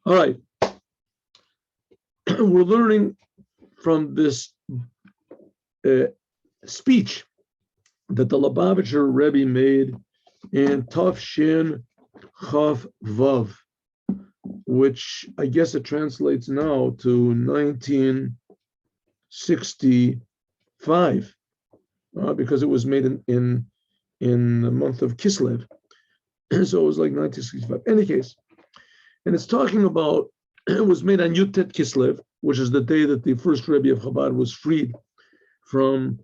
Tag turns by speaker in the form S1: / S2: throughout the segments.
S1: All right. We're learning from this speech that the Lubavitcher Rebbe made in Tov Shin Chav Vav, which I guess it translates now to 1965, because it was made in the month of Kislev. So it was like 1965. In any case, and it's talking about, it was made on Yutet Kislev, which is the day that the first Rebbe of Chabad was freed from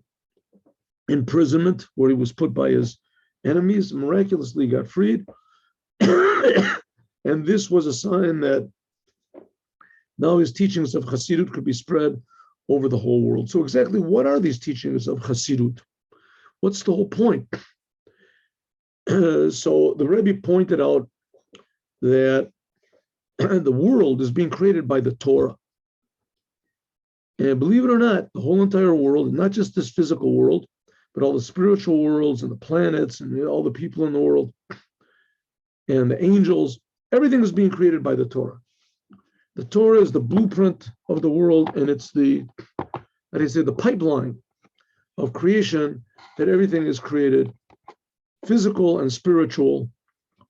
S1: imprisonment, where he was put by his enemies, miraculously got freed. And this was a sign that now his teachings of Chassidut could be spread over the whole world. So exactly what are these teachings of Chassidut? What's the whole point? So the Rebbe pointed out that the world is being created by the Torah. And believe it or not, the whole entire world, not just this physical world, but all the spiritual worlds and the planets and all the people in the world and the angels, everything is being created by the Torah. The Torah is the blueprint of the world, and it's the pipeline of creation, that everything is created, physical and spiritual,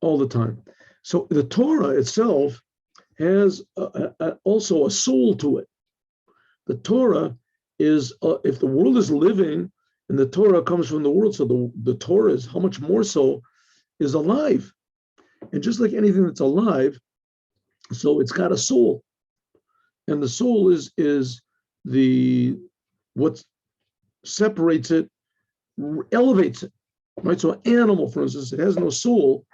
S1: all the time. So the Torah itself has also a soul to it. The Torah is, if the world is living and the Torah comes from the world, so the Torah is, how much more so, is alive. And just like anything that's alive, so it's got a soul. And the soul is what separates it, elevates it, right? So an animal, for instance, it has no soul,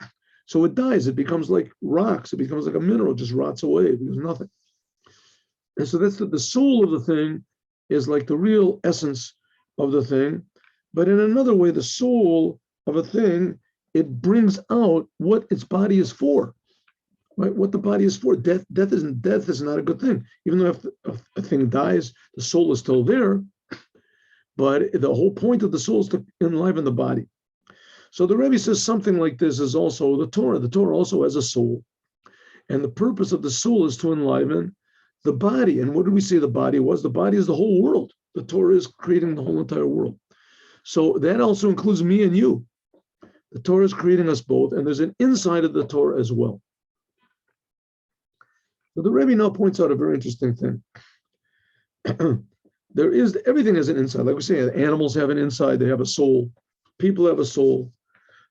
S1: so it dies. It becomes like rocks. It becomes like a mineral, just rots away. It becomes nothing. And so that's the soul of the thing is like the real essence of the thing. But in another way, the soul of a thing, it brings out what its body is for, right? What the body is for. Death is not a good thing. Even though if a thing dies, the soul is still there. But the whole point of the soul is to enliven the body. So the Rebbe says something like this is also the Torah. The Torah also has a soul. And the purpose of the soul is to enliven the body. And what did we say the body was? The body is the whole world. The Torah is creating the whole entire world. So that also includes me and you. The Torah is creating us both, and there's an inside of the Torah as well. So the Rebbe now points out a very interesting thing. Everything has an inside. Like we say, animals have an inside, they have a soul. People have a soul.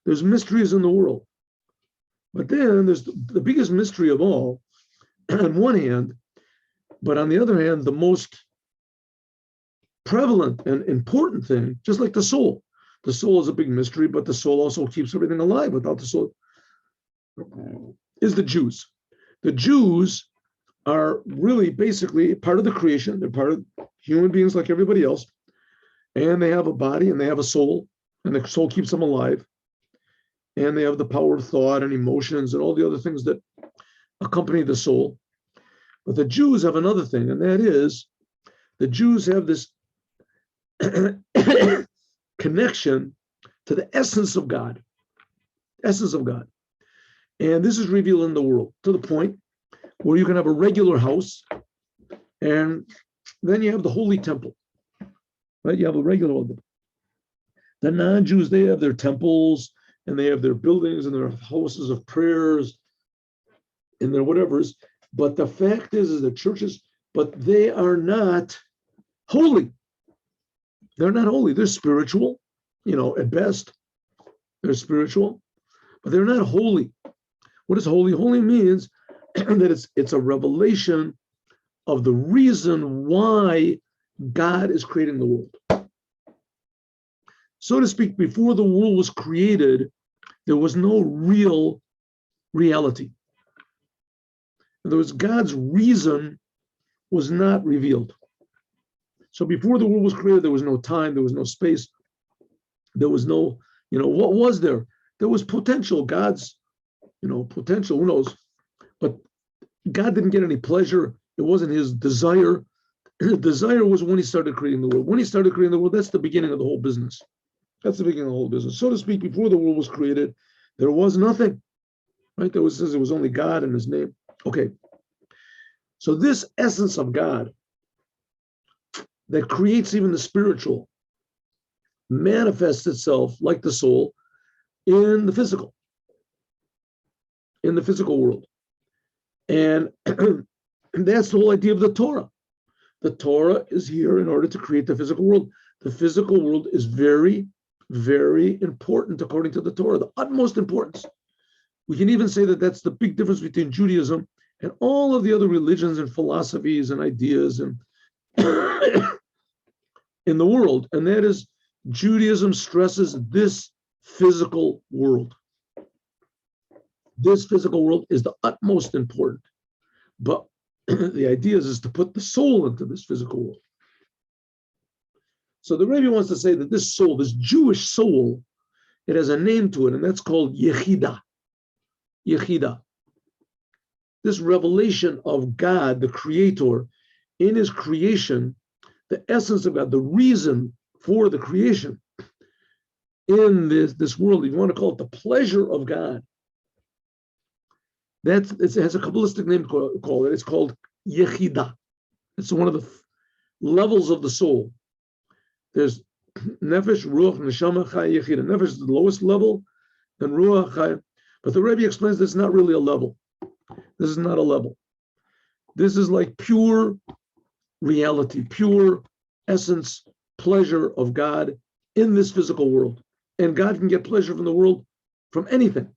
S1: There's mysteries in the world. But then there's the biggest mystery of all, on one hand, but on the other hand, the most prevalent and important thing, just like the soul. The soul is a big mystery, but the soul also keeps everything alive. Without the soul, is the Jews. The Jews are really basically part of the creation. They're part of human beings like everybody else. And they have a body and they have a soul, and the soul keeps them alive. And they have the power of thought and emotions and all the other things that accompany the soul. But the Jews have another thing, and that is the Jews have this connection to the essence of God. Essence of God. And this is revealed in the world to the point where you can have a regular house, and then you have the holy temple. Right? You have a regular one. The non-Jews, they have their temples, and they have their buildings and their houses of prayers and their whatevers. But the fact is the churches, but they are not holy. They're not holy. They're spiritual, at best. They're spiritual, but they're not holy. What is holy? Holy means that it's a revelation of the reason why God is creating the world. So to speak, before the world was created, there was no real reality. In other words, God's reason was not revealed. So before the world was created, there was no time, there was no space, there was no, what was there? There was potential, God's, potential, who knows? But God didn't get any pleasure. It wasn't his desire. His desire was when he started creating the world. When he started creating the world, that's the beginning of the whole business. That's the beginning of the whole business. So to speak, before the world was created, there was nothing, right? It was only God and his name. Okay, so this essence of God that creates even the spiritual manifests itself like the soul in the physical world. And that's the whole idea of the Torah. The Torah is here in order to create the physical world. The physical world is very, very important according to the Torah, the utmost importance. We can even say that that's the big difference between Judaism and all of the other religions and philosophies and ideas and in the world. And that is, Judaism stresses this physical world. This physical world is the utmost important. But the idea is to put the soul into this physical world. So the Rebbe wants to say that this soul, this Jewish soul, it has a name to it, and that's called Yechida. Yechida. This revelation of God, the Creator, in His creation, the essence of God, the reason for the creation in this world, if you want to call it the pleasure of God, it has a Kabbalistic name called it. It's called Yechida. It's one of the levels of the soul. There's Nefesh, Ruach, Neshama, Chai, Yechida. Nefesh is the lowest level, and Ruach, Chai. But the Rebbe explains this is not really a level. This is not a level. This is like pure reality, pure essence, pleasure of God in this physical world. And God can get pleasure from the world from anything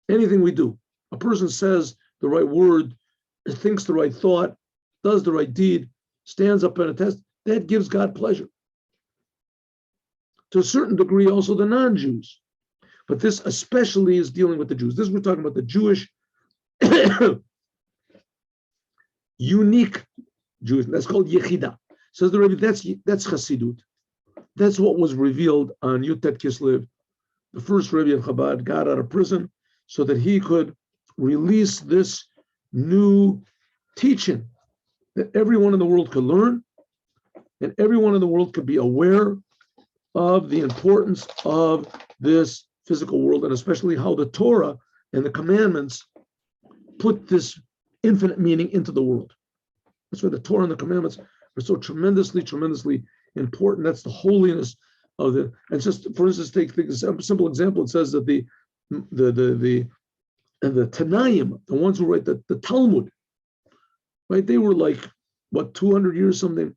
S1: we do. A person says the right word, thinks the right thought, does the right deed, stands up in a test, that gives God pleasure. To a certain degree, also the non-Jews. But this especially is dealing with the Jews. This we're talking about the Jewish unique Jews. That's called Yechida. Says the Rebbe, that's Chassidut. That's what was revealed on Yutet Kislev. The first Rebbe of Chabad got out of prison so that he could release this new teaching that everyone in the world could learn and everyone in the world could be aware of the importance of this physical world, and especially how the Torah and the commandments put this infinite meaning into the world. That's why the Torah and the commandments are so tremendously, tremendously important. That's the holiness of the. And just for instance, take a simple example. It says that the Tanaim, the ones who write the Talmud, right? They were like 200 years something.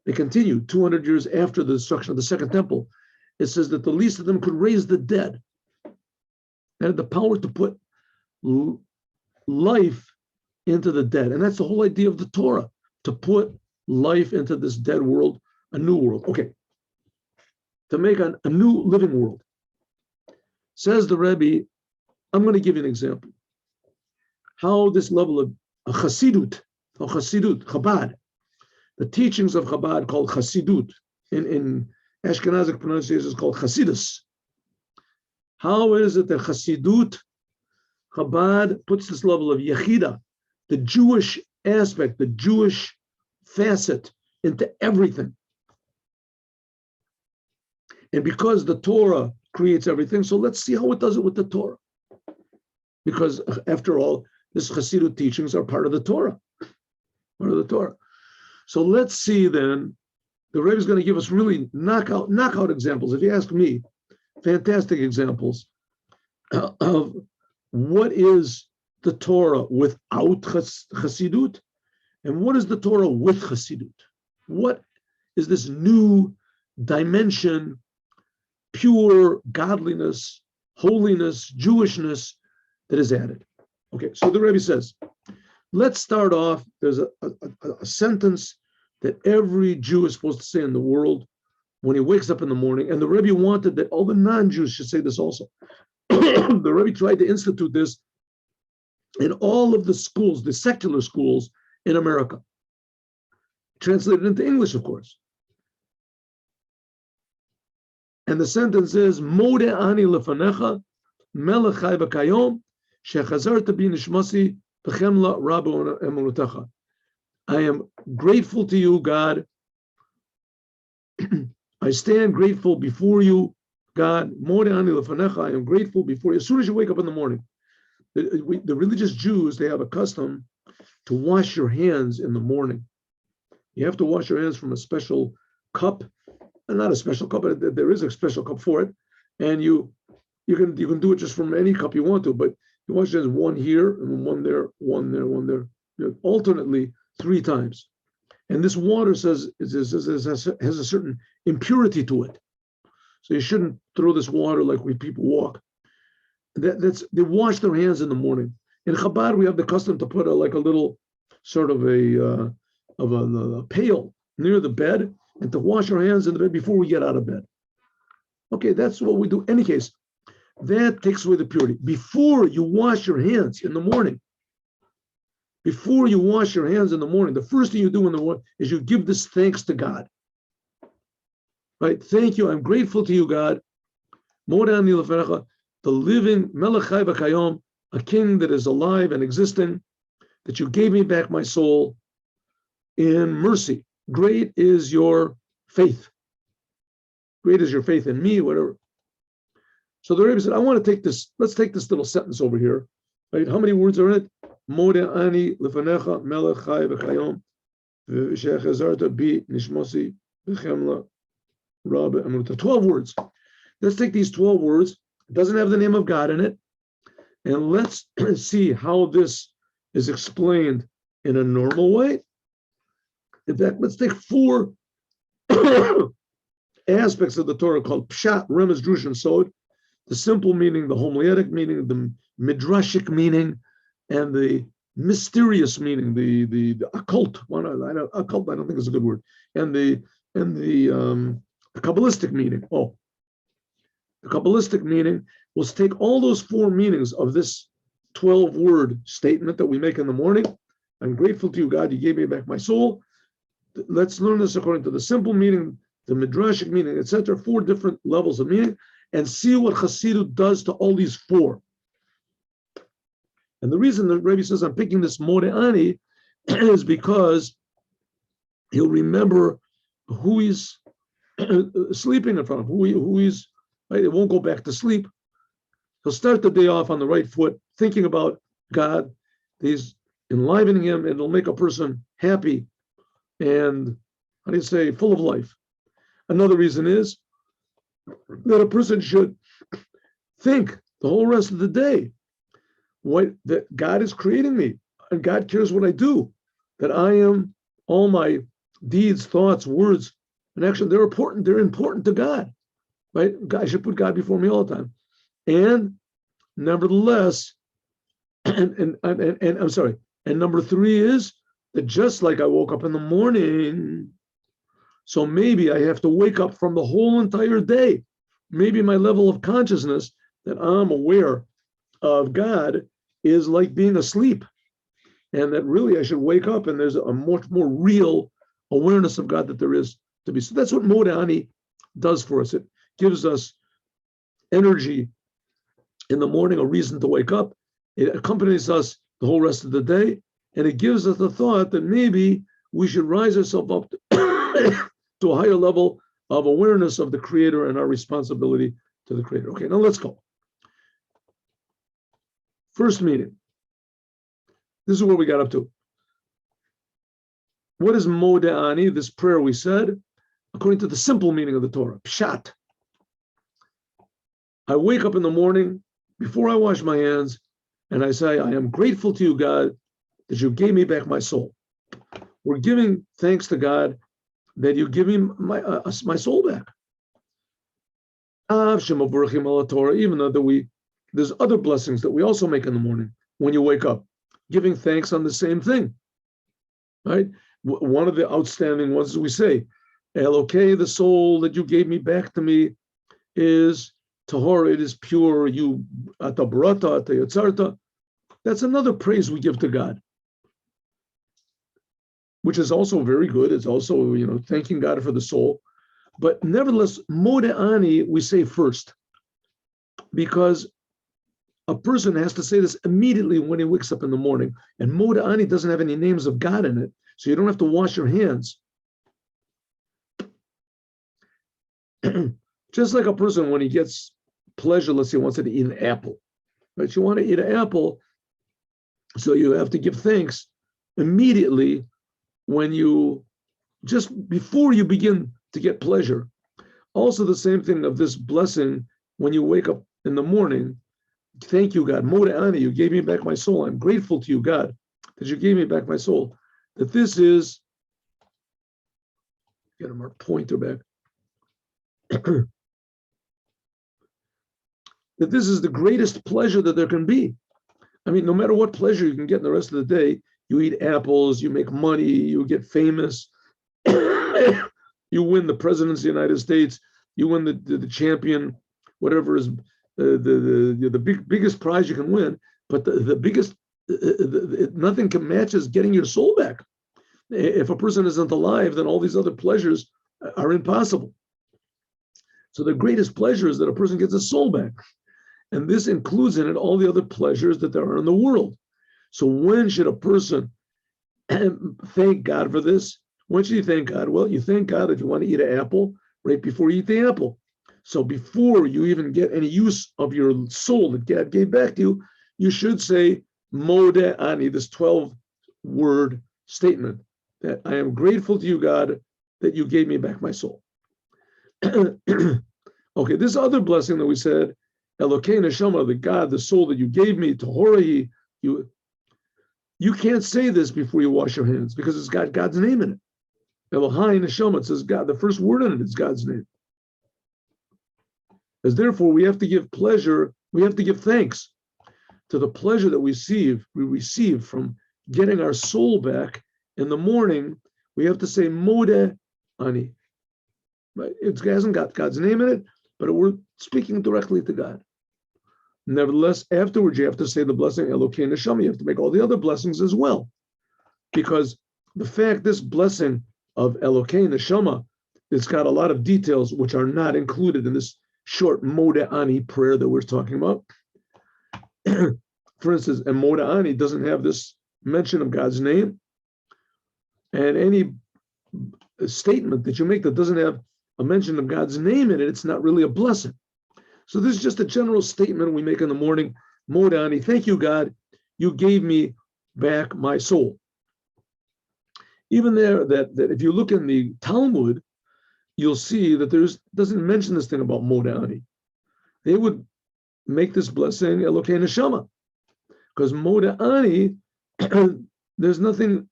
S1: They continued 200 years after the destruction of the Second Temple. It says that the least of them could raise the dead. They had the power to put life into the dead. And that's the whole idea of the Torah, to put life into this dead world, a new world. Okay. To make a new living world. Says the Rebbe, I'm going to give you an example. How this level of Chassidut, Chabad, the teachings of Chabad called Chassidut, in Ashkenazic pronunciation is called Chassidus. How is it that Chassidut, Chabad, puts this level of Yechida, the Jewish aspect, the Jewish facet, into everything? And because the Torah creates everything, so let's see how it does it with the Torah. Because after all, this Chassidut teachings are part of the Torah. Part of the Torah. So let's see then, the Rebbe is going to give us really knockout examples, if you ask me, fantastic examples of what is the Torah without Chassidut, and what is the Torah with Chassidut. What is this new dimension, pure godliness, holiness, Jewishness that is added? Okay, so the Rebbe says, let's start off. There's a sentence that every Jew is supposed to say in the world when he wakes up in the morning, and the Rebbe wanted that all the non-Jews should say this also. The Rebbe tried to institute this in all of the schools, the secular schools in America. Translated into English, of course. And the sentence is, Mode ani lefanecha, melech chai b'kayom, shechazarta bi nishmasi b'chemla rabu emunutecha. I am grateful to you, God. I stand grateful before you, God. Mode ani lefanecha, I am grateful before you. As soon as you wake up in the morning, The religious Jews, they have a custom to wash your hands in the morning. You have to wash your hands from a special cup, and not a special cup, but there is a special cup for it. And you can do it just from any cup you want to, but you wash your hands one here and one there, one there, one there, alternately 3 times. And this water has a certain impurity to it. So you shouldn't throw this water like when people walk. They wash their hands in the morning. In Chabad, we have the custom to put a little sort of a pail near the bed and to wash our hands in the bed before we get out of bed. Okay, that's what we do. In any case, that takes away the purity. Before you wash your hands in the morning, the first thing you do in the morning is you give this thanks to God. Right? Thank you. I'm grateful to you, God. The living Melech Chai V'Kayom, a king that is alive and existing, that you gave me back my soul in mercy. Great is your faith. Great is your faith in me, whatever. So the Rebbe said, I want to take this, let's take this little sentence over here. Right? How many words are in it? Modeh ani lefanecha melech chai v'chayom v'shechazarta bi nishmosi v'chemla rabbe amuta. 12 words. Let's take these 12 words. It doesn't have the name of God in it. And let's see how this is explained in a normal way. In fact, let's take 4 aspects of the Torah called Pshat, Remez, Drush, and Sod. The simple meaning, the homiletic meaning, the midrashic meaning, and the mysterious meaning, the occult one. Occult, I don't think is a good word, and the Kabbalistic meaning. Oh, the Kabbalistic meaning. Let's take all those 4 meanings of this 12-word statement that we make in the morning. I'm grateful to you, God. You gave me back my soul. Let's learn this according to the simple meaning, the midrashic meaning, etc. 4 different levels of meaning, and see what Chassidut does to all these 4. And the reason that Rebbe says I'm picking this Modeh Ani is because he'll remember who he's sleeping in front of, who he's, right? It won't go back to sleep. He'll start the day off on the right foot, thinking about God. He's enlivening him, and it'll make a person happy and, full of life. Another reason is that a person should think the whole rest of the day that God is creating me, and God cares what I do, that I am, all my deeds, thoughts, words, and action, they're important to God, right? I should put God before me all the time. And nevertheless, and number 3 is that just like I woke up in the morning, so maybe I have to wake up from the whole entire day. Maybe my level of consciousness that I'm aware of God is like being asleep, and that really I should wake up and there's a much more real awareness of God that there is to be. So that's what Modeh Ani does for us. It gives us energy in the morning, a reason to wake up. It accompanies us the whole rest of the day, and it gives us the thought that maybe we should rise ourselves up to a higher level of awareness of the Creator and our responsibility to the Creator. Okay, now let's go. First meeting. This is where we got up to. What is Modeh Ani, this prayer we said, according to the simple meaning of the Torah? Pshat. I wake up in the morning before I wash my hands, and I say, I am grateful to you, God, that you gave me back my soul. We're giving thanks to God that you give me my soul back. Even though there's other blessings that we also make in the morning when you wake up, giving thanks on the same thing, right? One of the outstanding ones we say, Elokei, the soul that you gave me back to me is tahor, it is pure, you atabrata, atayatzarta. That's another praise we give to God, which is also very good. It's also, thanking God for the soul. But nevertheless, Modeh Ani we say first, because a person has to say this immediately when he wakes up in the morning. And Modeh Ani doesn't have any names of God in it, so you don't have to wash your hands. Just like a person when he gets pleasure, let's say he wants to eat an apple, right? You want to eat an apple, So you have to give thanks immediately when you, just before you begin to get pleasure. Also the same thing of this blessing when you wake up in the morning. Thank you, God. Moda ani, you gave me back my soul. I'm grateful to you, God, that you gave me back my soul. That this is, get him our pointer back. That this is the greatest pleasure that there can be. I mean, no matter what pleasure you can get in the rest of the day, you eat apples, you make money, you get famous, you win the presidency of the United States, you win the champion, whatever is the biggest prize you can win. But the biggest, nothing can match is getting your soul back. If a person isn't alive, then all these other pleasures are impossible. So the greatest pleasure is that a person gets his soul back. And this includes in it all the other pleasures that there are in the world. So when should a person thank God for this? When should you thank God? Well, you thank God if you want to eat an apple right before you eat the apple. So before you even get any use of your soul that God gave back to you, you should say Modeh Ani, this 12-word statement that I am grateful to you, God, that you gave me back my soul. Okay, this other blessing that we said, Elokei Neshama, the God, the soul that you gave me, Tohorahi, you can't say this before you wash your hands because it's got God's name in it. Elohai Neshama, it says God, the first word in it is God's name. As therefore, we have to give pleasure, we have to give thanks to the pleasure that we receive from getting our soul back in the morning. We have to say Modeh Ani. Right? It hasn't got God's name in it, but we're speaking directly to God. Nevertheless, afterwards, you have to say the blessing Elokei Neshama. You have to make all the other blessings as well. Because the fact this blessing of Elokei Neshama, it's got a lot of details which are not included in this short Modeh Ani prayer that we're talking about. For instance, and Modeh Ani doesn't have this mention of God's name. And any statement that you make that doesn't have a mention of God's name in it, it's not really a blessing. So this is just a general statement we make in the morning. Modeh Ani, thank you, God, you gave me back my soul. Even there, that if you look in the Talmud, you'll see that doesn't mention this thing about Modeh Ani. They would make this blessing Elokei Neshama, because Modeh Ani, there's nothing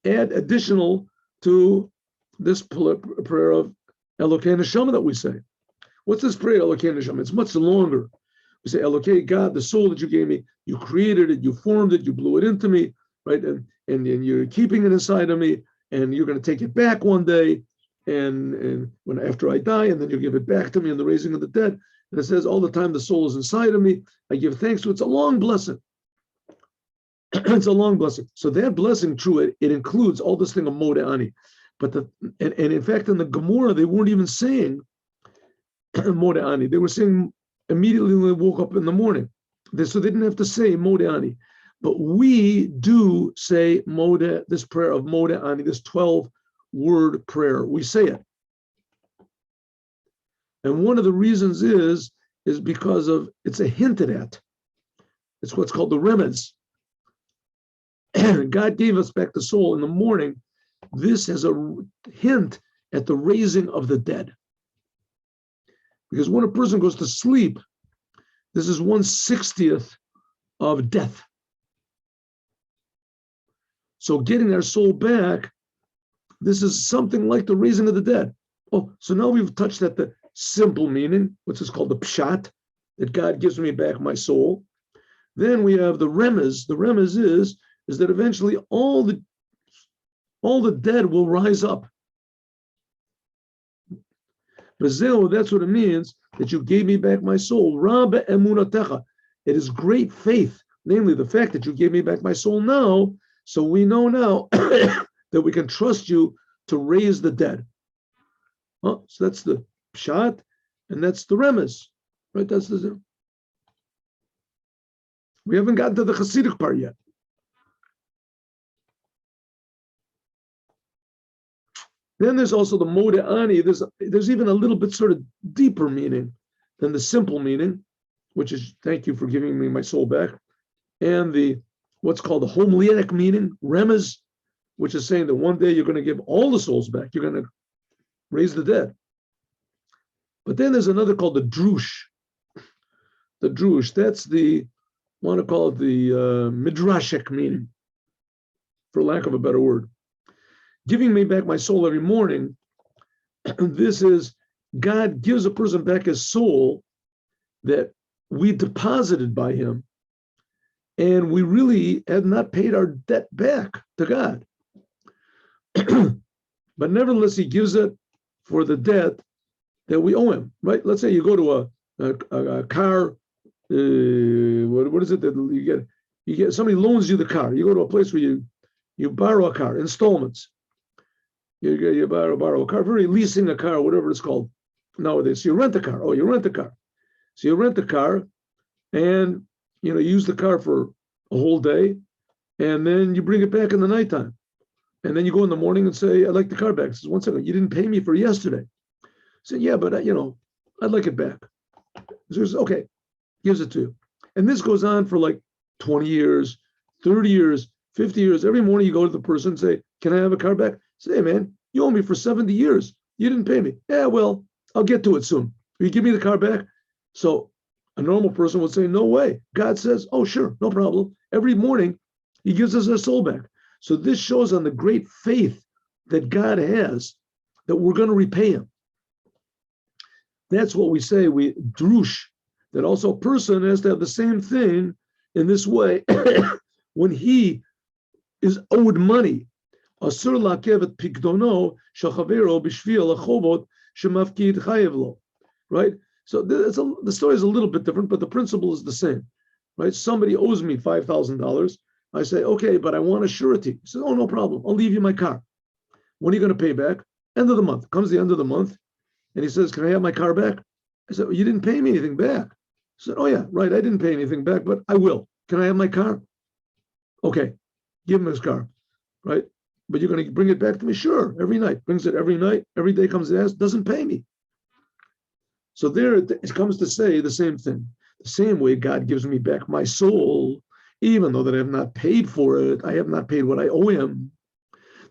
S1: additional to this prayer of Elokei Neshama that we say. What's this prayer, Elokei Neshama? It's much longer. We say, Elokei, God, the soul that you gave me, you created it, you formed it, you blew it into me, right? And you're keeping it inside of me, and you're going to take it back one day, and when after I die, and then you give it back to me in the raising of the dead. And it says all the time the soul is inside of me. I give thanks to it. It's a long blessing. It's a long blessing. So that blessing, true, it includes all this thing of Modeh Ani. But and in fact, in the Gemara, they weren't even saying Modeh Ani. They were saying immediately when they woke up in the morning. So they didn't have to say Modeh Ani. But we do say this prayer of Modeh Ani, this 12-word prayer. We say it. And one of the reasons is because of, it's a hinted at. It's what's called the remez. God gave us back the soul in the morning. This has a hint at the raising of the dead. Because when a person goes to sleep, this is 1/60th of death. So getting our soul back, this is something like the raising of the dead. Oh, so now we've touched at the simple meaning, which is called the pshat, that God gives me back my soul. Then we have the remez. The remez is that eventually all the dead will rise up. Bezeu, that's what it means, that you gave me back my soul. Rabbe emunatecha. It is great faith, namely the fact that you gave me back my soul now, so we know now that we can trust you to raise the dead. So that's the pshat, and that's the remez, right? That's the. We haven't gotten to the Hasidic part yet. Then there's also the Modeh Ani. There's even a little bit sort of deeper meaning than the simple meaning, which is thank you for giving me my soul back, and the what's called the homiletic meaning, remez, which is saying that one day you're going to give all the souls back. You're going to raise the dead. But then there's another called the drush. The drush, that's the, want to call it the midrashic meaning, for lack of a better word. Giving me back my soul every morning, this is God gives a person back his soul that we deposited by him, and we really had not paid our debt back to God. But nevertheless, he gives it for the debt that we owe him, right? Let's say you go to a car, what is it that you get, somebody loans you the car. You go to a place where you borrow a car, installments. You borrow a car, very leasing a car, whatever it's called nowadays. So you rent a car. Oh, you rent a car. So you rent a car, and you use the car for a whole day, and then you bring it back in the nighttime. And then you go in the morning and say, I'd like the car back. He says, 1 second, you didn't pay me for yesterday. I said, yeah, but I'd like it back. So he says, okay, gives it to you. And this goes on for like 20 years, 30 years, 50 years. Every morning you go to the person and say, can I have a car back? Say, hey man, you owe me for 70 years. You didn't pay me. Yeah, well, I'll get to it soon. Will you give me the car back? So a normal person would say, no way. God says, oh, sure, no problem. Every morning he gives us our soul back. So this shows on the great faith that God has that we're going to repay him. That's what we say, drush, that also a person has to have the same thing in this way. When he is owed money, right? So the story is a little bit different, but the principle is the same, right? Somebody owes me $5,000. I say, okay, but I want a surety. He says, oh, no problem. I'll leave you my car. When are you going to pay back? End of the month. Comes the end of the month, and he says, can I have my car back? I said, well, you didn't pay me anything back. He said, oh, yeah, right. I didn't pay anything back, but I will. Can I have my car? Okay, give him his car, right? But you're going to bring it back to me? Sure, every night. Brings it every night. Every day comes and asks, doesn't pay me. So there it comes to say the same thing. The same way God gives me back my soul, even though that I have not paid for it, I have not paid what I owe him.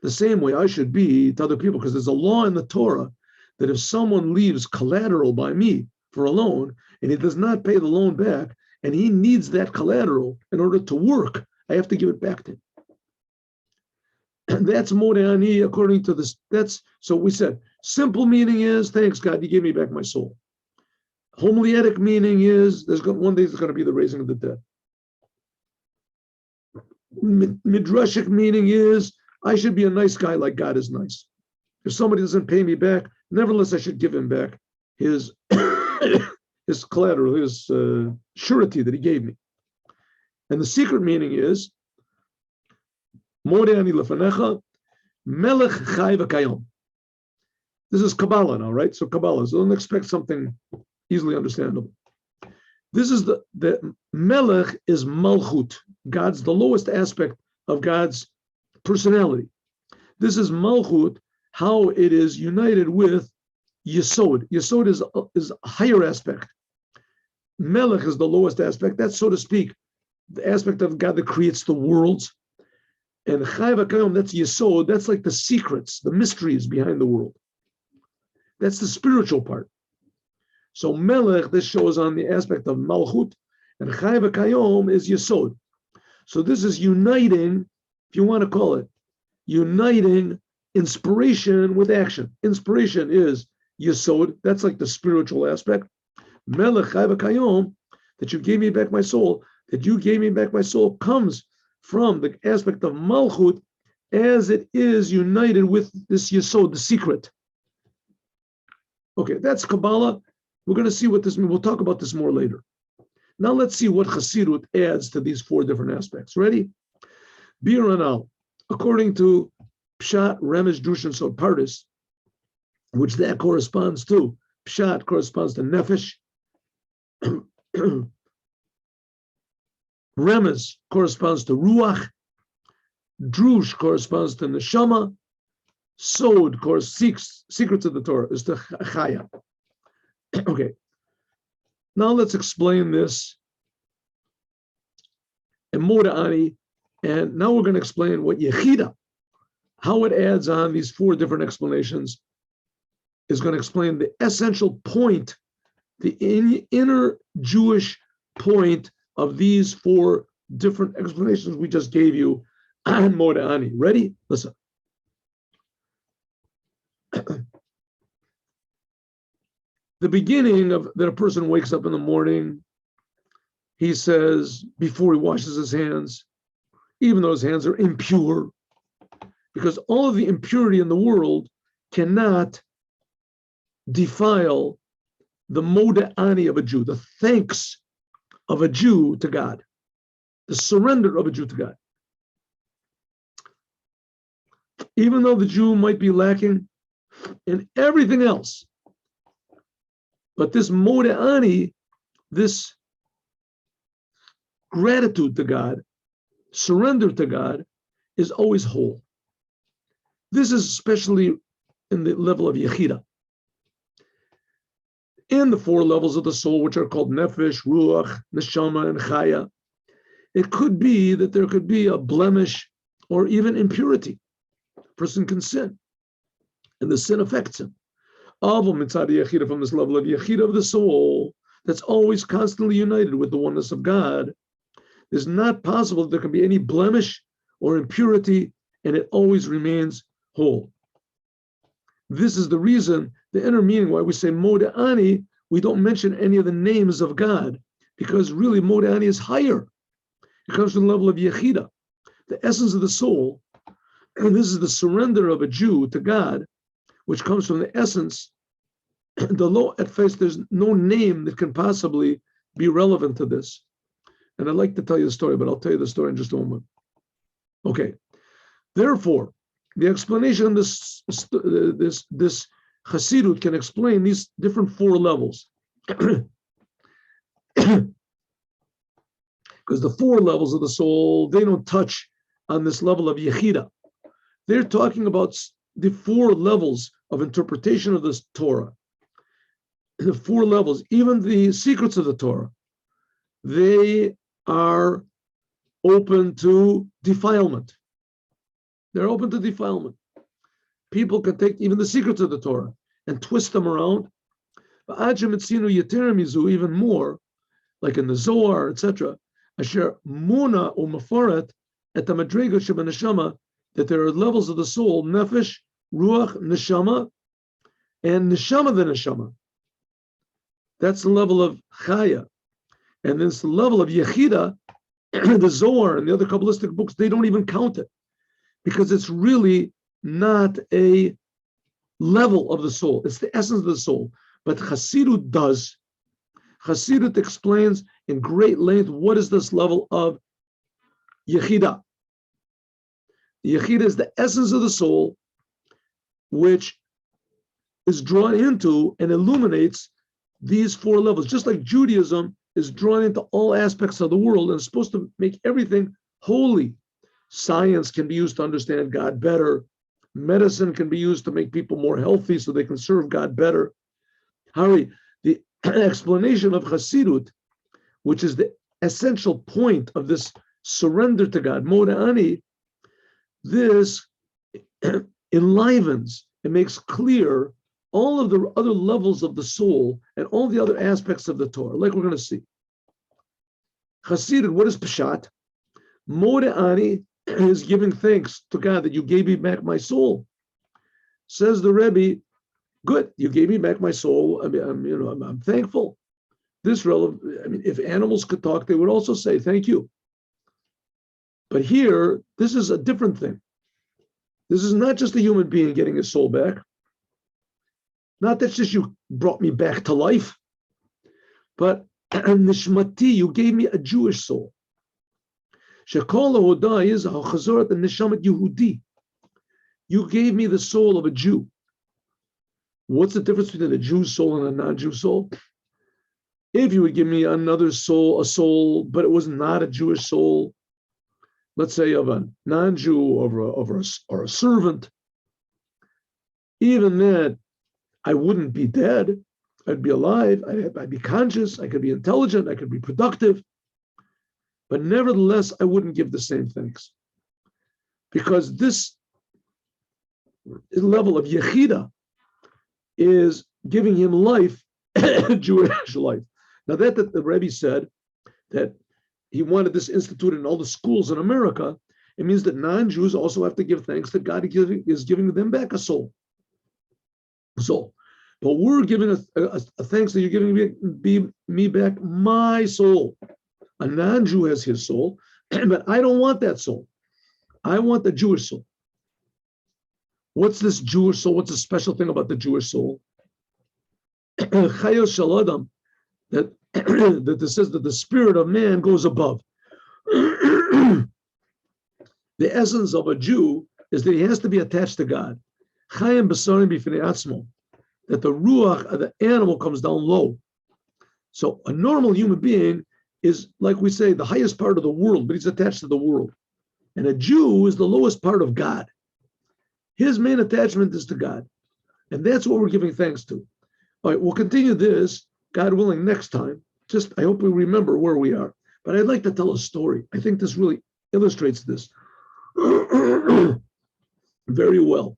S1: The same way I should be to other people, because there's a law in the Torah that if someone leaves collateral by me for a loan and he does not pay the loan back and he needs that collateral in order to work, I have to give it back to him. And that's Modeani according to this. So we said, simple meaning is, thanks God, you gave me back my soul. Homiletic meaning is, one day there's going to be the raising of the dead. Midrashic meaning is, I should be a nice guy like God is nice. If somebody doesn't pay me back, nevertheless, I should give him back his his collateral, his surety that he gave me. And the secret meaning is, Modeani lefanecha, melech chai v'kayom. This is Kabbalah now, right? So Kabbalah, so don't expect something easily understandable. This is the melech is malchut, the lowest aspect of God's personality. This is malchut, how it is united with yesod. Yesod is a higher aspect. Melech is the lowest aspect. That's, so to speak, the aspect of God that creates the worlds. And chai v'kayom, that's yesod. That's like the secrets, the mysteries behind the world. That's the spiritual part. So melech, this shows on the aspect of malchut, and chai v'kayom is yesod. So this is uniting, if you want to call it, uniting inspiration with action. Inspiration is yesod, that's like the spiritual aspect. Melech chai v'kayom, that you gave me back my soul, comes from the aspect of malchut as it is united with this yesod, the secret. Okay, that's Kabbalah. We're going to see what this means. We'll talk about this more later. Now let's see what Chassidut adds to these 4 different aspects. Ready? Bir Anal, according to Pshat, Remez, Drush, and Sod Pardes, which that corresponds to. Pshat corresponds to Nefesh. Remez corresponds to Ruach. Drush corresponds to Neshama. Sod, secrets of the Torah, is to Chaya. Okay, now let's explain this. And Modeani, And now we're going to explain what Yechida, how it adds on these four different explanations, is going to explain the essential point, the inner Jewish point of these four different explanations we just gave you on Modeh. Ready? Listen. The beginning of that a person wakes up in the morning, he says, before he washes his hands, even though his hands are impure, because all of the impurity in the world cannot defile the Modeh of a Jew, the thanks of a Jew to God, the surrender of a Jew to God. Even though the Jew might be lacking in everything else, but this Modeh, this gratitude to God, surrender to God, is always whole. This is especially in the level of Yechida. In the four levels of the soul, which are called Nefesh, Ruach, Neshama, and Chaya, it could be that there could be a blemish or even impurity. A person can sin, and the sin affects him. From this level of Yechida of the soul, that's always constantly united with the oneness of God, it's not possible that there can be any blemish or impurity, and it always remains whole. This is the reason, the inner meaning why we say Modeh, we don't mention any of the names of God, because really Modeh is higher. It comes from the level of Yechida, the essence of the soul, and this is the surrender of a Jew to God, which comes from the essence. The law, at first, there's no name that can possibly be relevant to this. And I'd like to tell you the story, but I'll tell you the story in just a moment. Okay. Therefore, the explanation of this Chassidut can explain these different four levels. Because the four levels of the soul, they don't touch on this level of Yechida. They're talking about the four levels of interpretation of this Torah. The four levels, even the secrets of the Torah, they are open to defilement. They're open to defilement. People can take even the secrets of the Torah and twist them around. Even more, like in the Zohar, etc. Asher muna u'mafaret et hamadrega shebeneshama, that there are levels of the soul, nefesh, ruach, neshama, and neshama the neshama. That's the level of chaya. And this the level of Yechida, the Zohar and the other Kabbalistic books, they don't even count it, because it's really not a level of the soul. It's the essence of the soul. But Chassidut does. Chassidut explains in great length what is this level of Yechida. Yechida is the essence of the soul, which is drawn into and illuminates these four levels. Just like Judaism is drawn into all aspects of the world and is supposed to make everything holy. Science can be used to understand God better. Medicine can be used to make people more healthy so they can serve God better. Hari, the explanation of Chassidut, which is the essential point of this surrender to God, Modeh, this enlivens, it makes clear all of the other levels of the soul and all the other aspects of the Torah, like we're going to see. Chassidut, what is Peshat? Modeh is giving thanks to God that you gave me back my soul. Says the Rebbe, good, you gave me back my soul. I'm thankful. If animals could talk, they would also say thank you. But here, this is a different thing. This is not just a human being getting his soul back. Not that just you brought me back to life, but nishmati, you gave me a Jewish soul. Shekol Hoda is Chazorat and Neshamat Yehudi. You gave me the soul of a Jew. What's the difference between a Jew's soul and a non-Jew soul? If you would give me another soul, a soul, but it was not a Jewish soul, let's say of a non-Jew or a servant, even then, I wouldn't be dead. I'd be alive. I'd be conscious. I could be intelligent. I could be productive. but nevertheless, I wouldn't give the same thanks. Because this level of Yechida is giving him life, Jewish life. Now that the Rebbe said that he wanted this instituted in all the schools in America, it means that non-Jews also have to give thanks that God is giving them back a soul. But we're giving a thanks that you're giving me back my soul. A non-Jew has his soul, but I don't want that soul. I want the Jewish soul. What's this Jewish soul? What's the special thing about the Jewish soul? Chayos Shaladam, that it says that the spirit of man goes above. The essence of a Jew is that he has to be attached to God. Chayim Besarim B'fnei Atzmo, that the ruach of the animal comes down low. So a normal human being is, like we say, the highest part of the world, but he's attached to the world. And a Jew is the lowest part of God. His main attachment is to God. And that's what we're giving thanks to. All right, we'll continue this, God willing, next time. I hope we remember where we are. But I'd like to tell a story. I think this really illustrates this very well.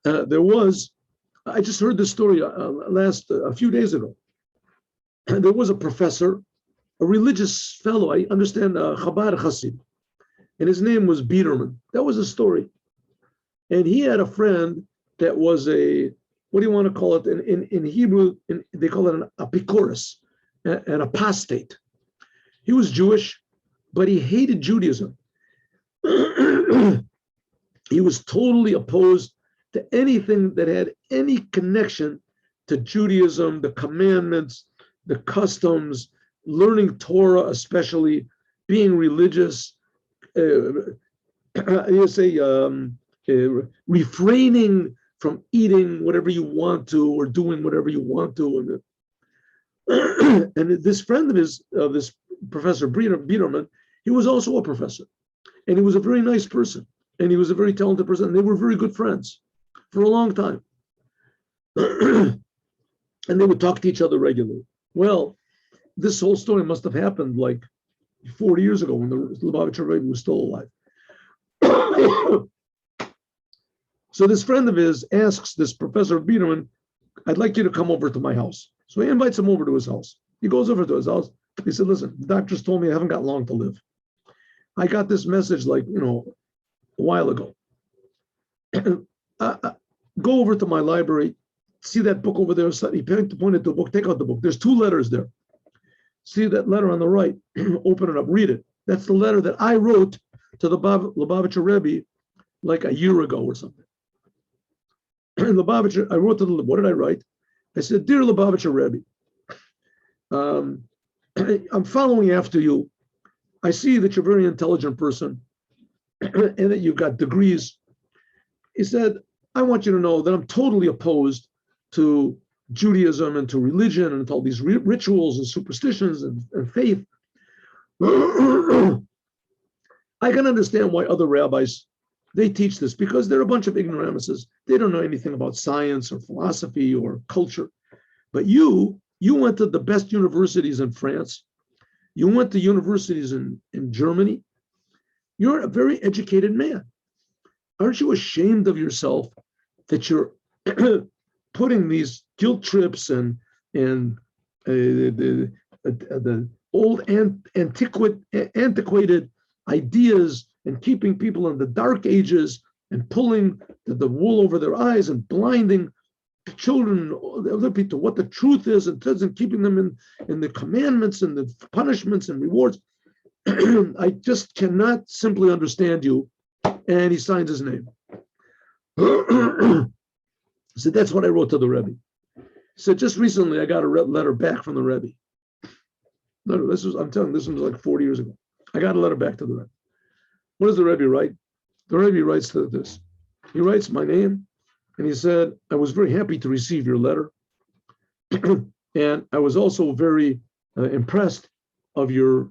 S1: I just heard this story a few days ago. And there was a professor, a religious fellow, I understand, Chabad Chassid, and his name was Biederman. That was a story. And he had a friend that was what do you want to call it? In Hebrew, they call it an apikorus, an apostate. He was Jewish, but he hated Judaism. He was totally opposed to anything that had any connection to Judaism, the commandments, the customs, learning Torah, especially being religious, refraining from eating whatever you want to or doing whatever you want to. And this friend of his, this Professor Biederman, he was also a professor. And he was a very nice person. And he was a very talented person. And they were very good friends for a long time. And they would talk to each other regularly. Well, this whole story must have happened like 40 years ago when the Lubavitcher Rebbe was still alive. So this friend of his asks this Professor Biederman, I'd like you to come over to my house. So he invites him over to his house. He goes over to his house. He said, listen, the doctors told me I haven't got long to live. I got this message a while ago. Go over to my library, see that book over there. He pointed to a book, take out the book. There's 2 letters there. See that letter on the right, open it up, read it. That's the letter that I wrote to the Lubavitcher Rebbe like a year ago or something. Lubavitcher, I wrote to the, what did I write? I said, dear Lubavitcher Rebbe, I'm following after you. I see that you're a very intelligent person and that you've got degrees. He said, I want you to know that I'm totally opposed to Judaism and to religion and to all these rituals and superstitions and faith. I can understand why other rabbis, they teach this because they're a bunch of ignoramuses. They don't know anything about science or philosophy or culture. But you went to the best universities in France. You went to universities in Germany. You're a very educated man. Aren't you ashamed of yourself that you're putting these guilt trips and the old antiquated ideas and keeping people in the dark ages and pulling the wool over their eyes and blinding children, other people, what the truth is, and keeping them in the commandments and the punishments and rewards. I just cannot simply understand you. And he signs his name. So that's what I wrote to the Rebbe. So just recently I got a letter back from the Rebbe. No, I'm telling you, this was like 40 years ago. I got a letter back to the Rebbe. What does the Rebbe write? The Rebbe writes this. He writes my name, and he said, I was very happy to receive your letter. And I was also very impressed of your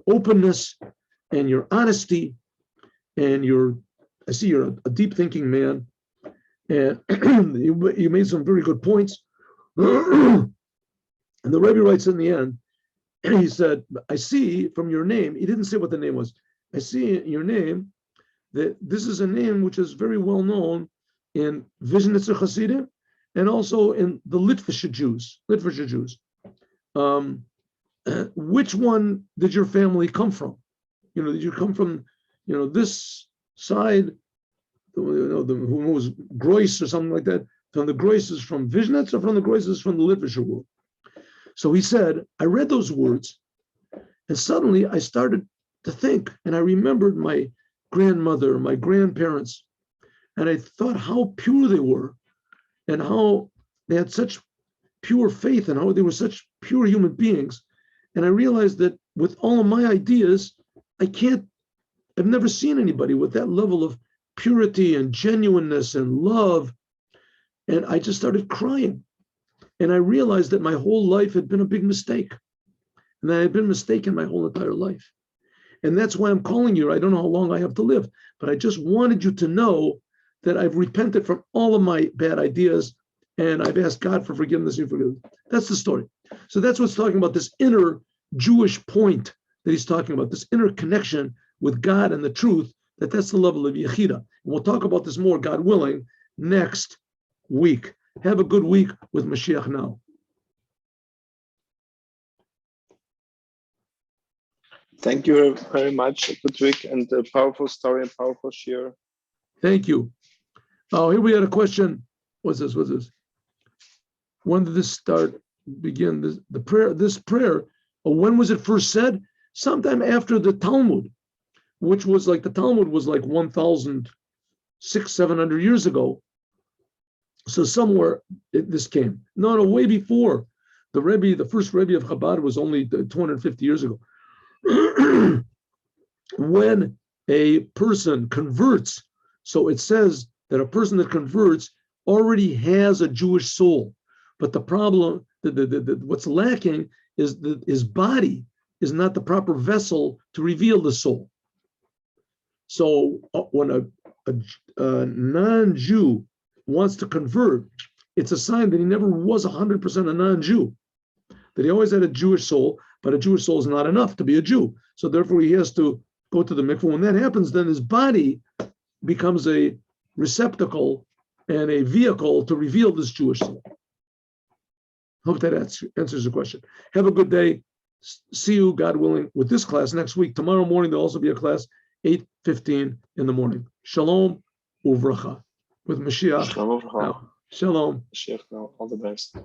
S1: openness and your honesty, and I see you're a deep thinking man, and you made some very good points. And the Rebbe writes in the end, And he said, I see from your name, he didn't say what the name was. I see in your name that this is a name which is very well known in Vizhnitzer Hasidim and also in the Litvischer Jews. Which one did your family come from? Did you come from, this side, who was Grois or something like that? From the Groises from Vizhnitz or from the Groises from the Litvischer world? So he said, I read those words, and suddenly I started to think, and I remembered my grandmother, my grandparents, and I thought how pure they were, and how they had such pure faith, and how they were such pure human beings. And I realized that with all of my ideas, I've never seen anybody with that level of purity and genuineness and love. And I just started crying. And I realized that my whole life had been a big mistake. And that I had been mistaken my whole entire life. And that's why I'm calling you. I don't know how long I have to live, but I just wanted you to know that I've repented from all of my bad ideas, and I've asked God for forgiveness and forgiveness. That's the story. So that's what's talking about, this inner Jewish point that he's talking about, this inner connection with God and the truth, that's the level of Yechida. And we'll talk about this more, God willing, next week. Have a good week with Moshiach now.
S2: Thank you very much. A good week and a powerful story and powerful share.
S1: Thank you. Oh, here we had a question. What's this? When did this begin? This prayer, when was it first said? Sometime after the Talmud, which was like, the Talmud was like 1,600-700 years ago. So somewhere this came. No, way before. The first Rebbe of Chabad was only 250 years ago. When a person converts, so it says that a person that converts already has a Jewish soul, but the problem, what's lacking is that his body is not the proper vessel to reveal the soul. So when a non-Jew wants to convert, it's a sign that he never was 100% a non-Jew, that he always had a Jewish soul, but a Jewish soul is not enough to be a Jew. So therefore he has to go to the mikveh. When that happens, then his body becomes a receptacle and a vehicle to reveal this Jewish soul. Hope that answers the question. Have a good day. See you, God willing, with this class next week. Tomorrow morning, there'll also be a class, 8:15 in the morning. Shalom uvracha with Moshiach.
S2: Shalom uvracha.
S1: Shalom.
S2: Moshiach now. All the best.